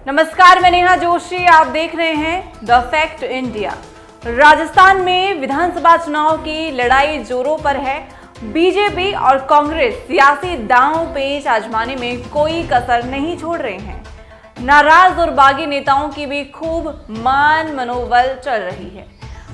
नमस्कार, मैं नेहा जोशी। आप देख रहे हैं द फैक्ट इंडिया। राजस्थान में विधानसभा चुनाव की लड़ाई जोरों पर है। बीजेपी और कांग्रेस सियासी दांव पेच आजमाने में कोई कसर नहीं छोड़ रहे हैं। नाराज और बागी नेताओं की भी खूब मान मनोबल चल रही है,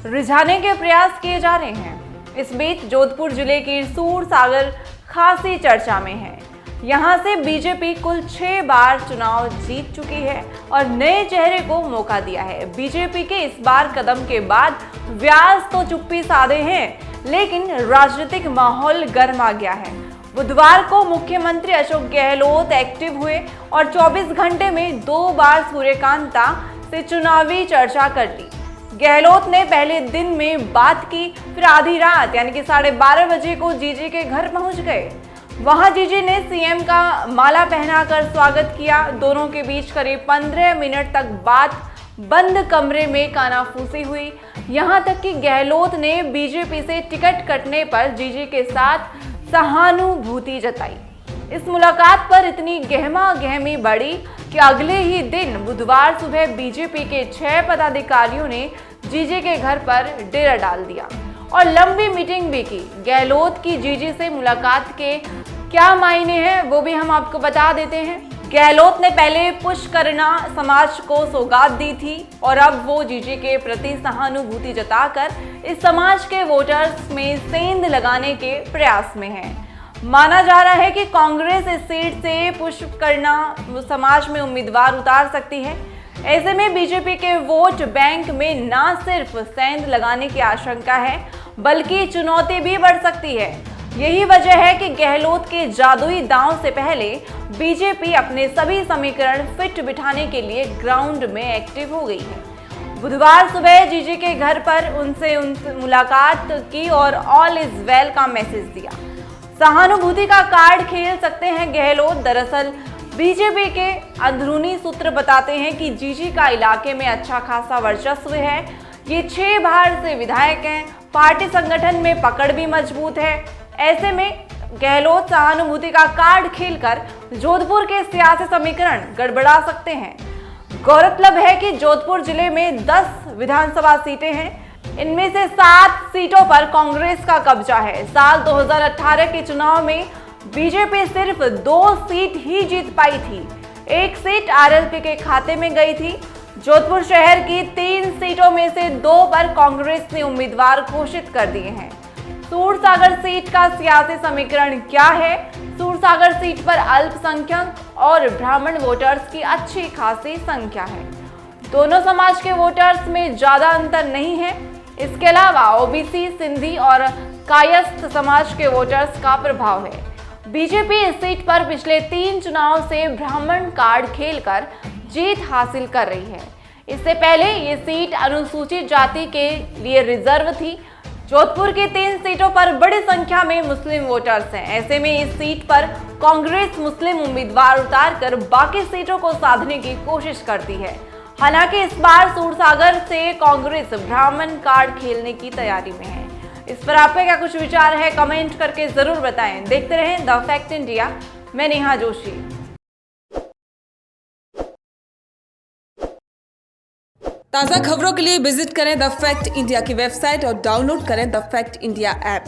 रिझाने के प्रयास किए जा रहे हैं। इस बीच जोधपुर जिले की सूरसागर खासी चर्चा में है। यहां से बीजेपी कुल 6 बार चुनाव जीत चुकी है और नए चेहरे को मौका दिया है। बीजेपी के इस बार कदम के बाद व्यास तो चुप्पी साधे हैं, लेकिन राजनीतिक माहौल गर्मा गया है। बुधवार को मुख्यमंत्री अशोक गहलोत एक्टिव हुए और 24 घंटे में 2 बार सूर्यकांता से चुनावी चर्चा कर ली। गहलोत ने पहले दिन में बात की, फिर आधी रात यानी कि 12:30 बजे को जीजी के घर पहुंच गए। वहां जीजी ने सीएम का माला पहनाकर स्वागत किया। दोनों के बीच करीब 15 मिनट तक बात बंद कमरे में कानाफूसी हुई। यहां तक कि गहलोत ने बीजेपी से टिकट कटने पर जीजी के साथ सहानुभूति जताई। इस मुलाकात पर इतनी गहमा गहमी बढ़ी कि अगले ही दिन बुधवार सुबह बीजेपी के 6 पदाधिकारियों ने जीजी के घर पर डेरा डाल दिया और लंबी मीटिंग भी की। गहलोत की जीजी से मुलाकात के क्या मायने हैं वो भी हम आपको बता देते हैं। गहलोत ने पहले पुष्करना समाज को सौगात दी थी और अब वो जीजी के प्रति सहानुभूति जताकर इस समाज के वोटर्स में सेंध लगाने के प्रयास में है। माना जा रहा है कि कांग्रेस इस सीट से पुष्करना समाज में उम्मीदवार उतार सकती है। ऐसे में बीजेपी के वोट बैंक में न सिर्फ सेंध लगाने की आशंका है, बल्कि चुनौती भी बढ़ सकती है। यही वजह है कि गहलोत के जादुई दांव से पहले बीजेपी अपने सभी समीकरण फिट बिठाने के लिए ग्राउंड में एक्टिव हो गई है। बुधवार सुबह जीजी के घर पर उनसे मुलाकात की और ऑल इज वेल का मैसेज दिया। सहानुभूति का कार्ड खेल सकते हैं गहलोत। दरअसल बीजेपी के अंदरूनी सूत्र बताते हैं कि जीजी का इलाके में अच्छा खासा वर्चस्व है। ये 6 बार से विधायक हैं। पार्टी संगठन में पकड़ भी मजबूत है। ऐसे में गहलोत सहानुभूति का कार्ड खेलकर जोधपुर के सियासी समीकरण गड़बड़ा सकते हैं। गौरतलब है कि जोधपुर जिले में 10 विधानसभा सीटें हैं। इनमें से 7 सीटों पर कांग्रेस का कब्जा है। साल 2018 के चुनाव में बीजेपी सिर्फ 2 सीट ही जीत पाई थी। 1 सीट आरएलपी के खाते में गई थी। जोधपुर शहर की 3 सीटों में से 2 पर कांग्रेस ने उम्मीदवार घोषित कर दिए हैं। सूरसागर सीट का सियासी समीकरण क्या है? सूरसागर सीट पर अल्पसंख्यक और ब्राह्मण वोटर्स की अच्छी खासी संख्या है। दोनों समाज के वोटर्स में ज्यादा अंतर नहीं है। इसके अलावा ओबीसी, सिंधी और कायस्थ समाज के वोटर्स का प्रभाव है। बीजेपी इस सीट पर पिछले 3 चुनाव से ब्राह्मण कार्ड खेलकर जीत हासिल कर रही है। इससे पहले ये सीट अनुसूचित जाति के लिए रिजर्व थी। जोधपुर की 3 सीटों पर बड़ी संख्या में मुस्लिम वोटर्स हैं। ऐसे में इस सीट पर कांग्रेस मुस्लिम उम्मीदवार उतारकर बाकी सीटों को साधने की कोशिश करती है। हालांकि इस बार सूरसागर से कांग्रेस ब्राह्मण कार्ड खेलने की तैयारी में है। इस पर आपका क्या कुछ विचार है? कमेंट करके जरूर बताएं। देखते रहें द फैक्ट इंडिया। मैं नेहा जोशी। ताज़ा खबरों के लिए विजिट करें द फैक्ट इंडिया की वेबसाइट और डाउनलोड करें द फैक्ट इंडिया ऐप।